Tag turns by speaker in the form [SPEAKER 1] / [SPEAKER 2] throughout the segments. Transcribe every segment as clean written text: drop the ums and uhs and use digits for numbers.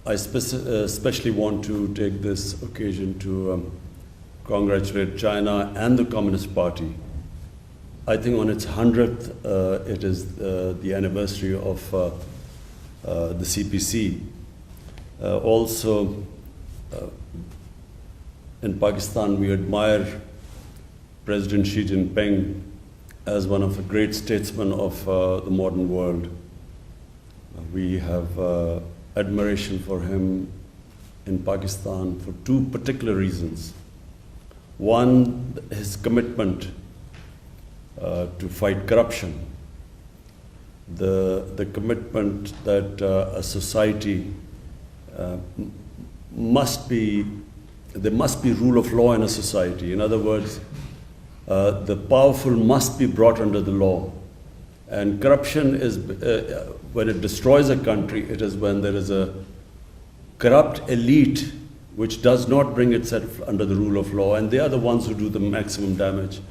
[SPEAKER 1] I especially want to take this occasion to congratulate China and the Communist Party. I think on its 100th, it is the anniversary of the CPC. Also, in Pakistan, we admire President Xi Jinping as one of the great statesmen of the modern world. We have admiration for him in Pakistan for two particular reasons. One, his commitment to fight corruption. The commitment that a society there must be rule of law in a society. In other words, the powerful must be brought under the law. And corruption is, when it destroys a country, it is when there is a corrupt elite which does not bring itself under the rule of law, and they are the ones who do the maximum damage.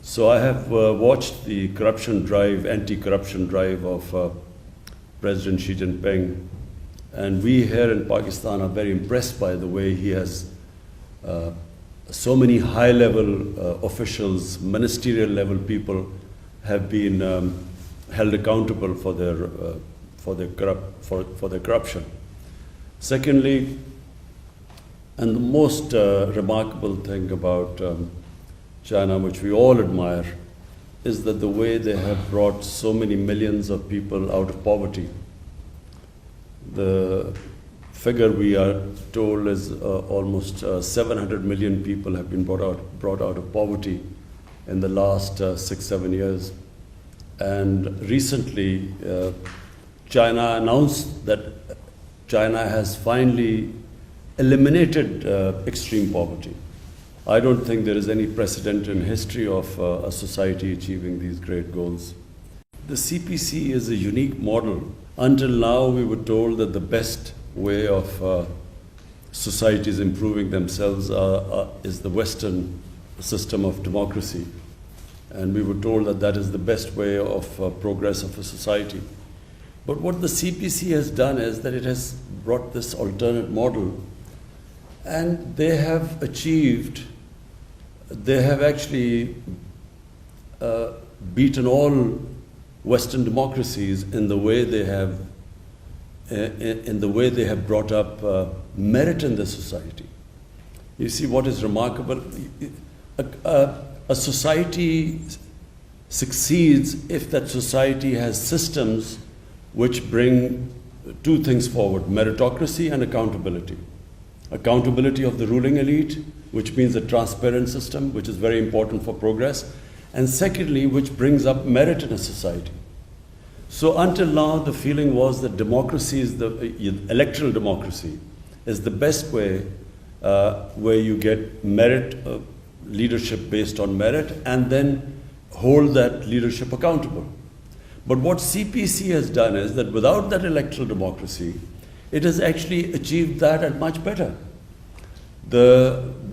[SPEAKER 1] So I have watched the corruption drive, anti-corruption drive of President Xi Jinping, and we here in Pakistan are very impressed by the way he has so many high-level officials, ministerial-level people have been held accountable for their corruption. Secondly, and the most remarkable thing about China, which we all admire, is that the way they have brought so many millions of people out of poverty. The figure we are told is almost 700 million people have been brought out of poverty in the last 6-7 years. And recently, China announced that China has finally eliminated extreme poverty. I don't think there is any precedent in history of a society achieving these great goals. The CPC is a unique model. Until now, we were told that the best way of societies improving themselves is the Western system of democracy. And we were told that that is the best way of progress of a society. But what the CPC has done is that it has brought this alternate model, and they have actually beaten all Western democracies in the way they have brought up merit in the society. You see, what is remarkable, a society succeeds if that society has systems which bring two things forward: meritocracy and accountability. Accountability of the ruling elite, which means a transparent system, which is very important for progress, and secondly, which brings up merit in a society. So until now, the feeling was that democracy is electoral democracy is the best way where you get merit, leadership based on merit, and then hold that leadership accountable. But what CPC has done is that without that electoral democracy, it has actually achieved that and much better.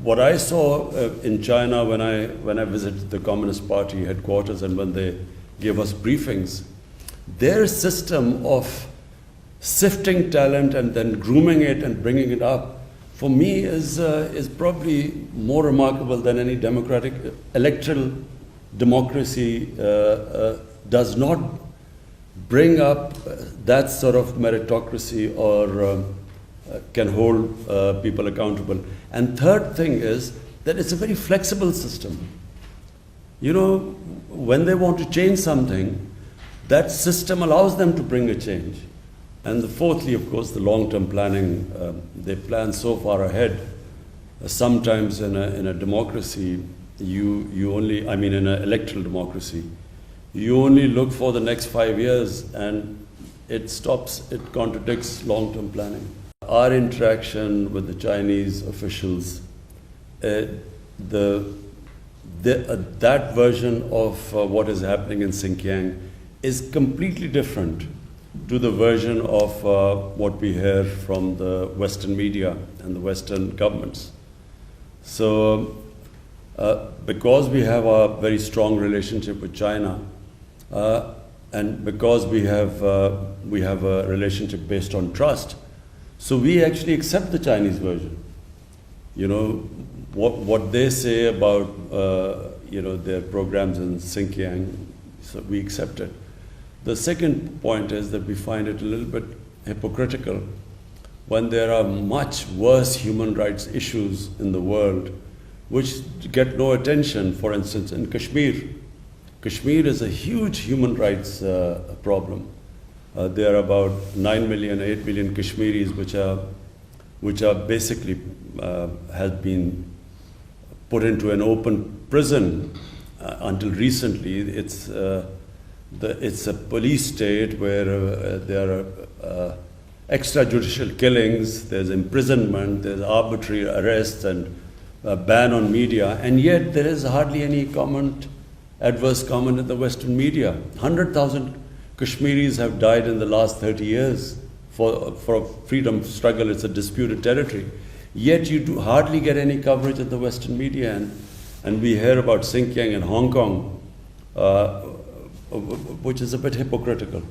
[SPEAKER 1] What I saw in China when I visited the Communist Party headquarters and when they gave us briefings, their system of sifting talent and then grooming it and bringing it up, for me, is probably more remarkable than any democratic electoral democracy does not bring up that sort of meritocracy or can hold people accountable. And third thing is that it's a very flexible system. You know, when they want to change something, that system allows them to bring a change. And fourthly, of course, the long-term planning. They plan so far ahead. Sometimes in a democracy, you only, I mean in an electoral democracy, you only look for the next 5 years and it contradicts long-term planning. Our interaction with the Chinese officials, that version of what is happening in Xinjiang is completely different to the version of what we hear from the Western media and the Western governments. So because we have a very strong relationship with China, and because we have a relationship based on trust, So we actually accept the Chinese version. You know, what they say about, you know, their programs in Xinjiang, so we accept it. The second point is that we find it a little bit hypocritical when there are much worse human rights issues in the world which get no attention. For instance, in Kashmir. Kashmir is a huge human rights problem. There are about 9 million, 8 million Kashmiris which are basically have been put into an open prison until recently. It's a police state where there are extrajudicial killings, there's imprisonment, there's arbitrary arrests and a ban on media, and yet there is hardly any adverse comment in the Western media. 100,000 Kashmiris have died in the last 30 years for a freedom struggle. It's a disputed territory. Yet you hardly get any coverage in the Western media, and we hear about Xinjiang and Hong Kong, which is a bit hypocritical.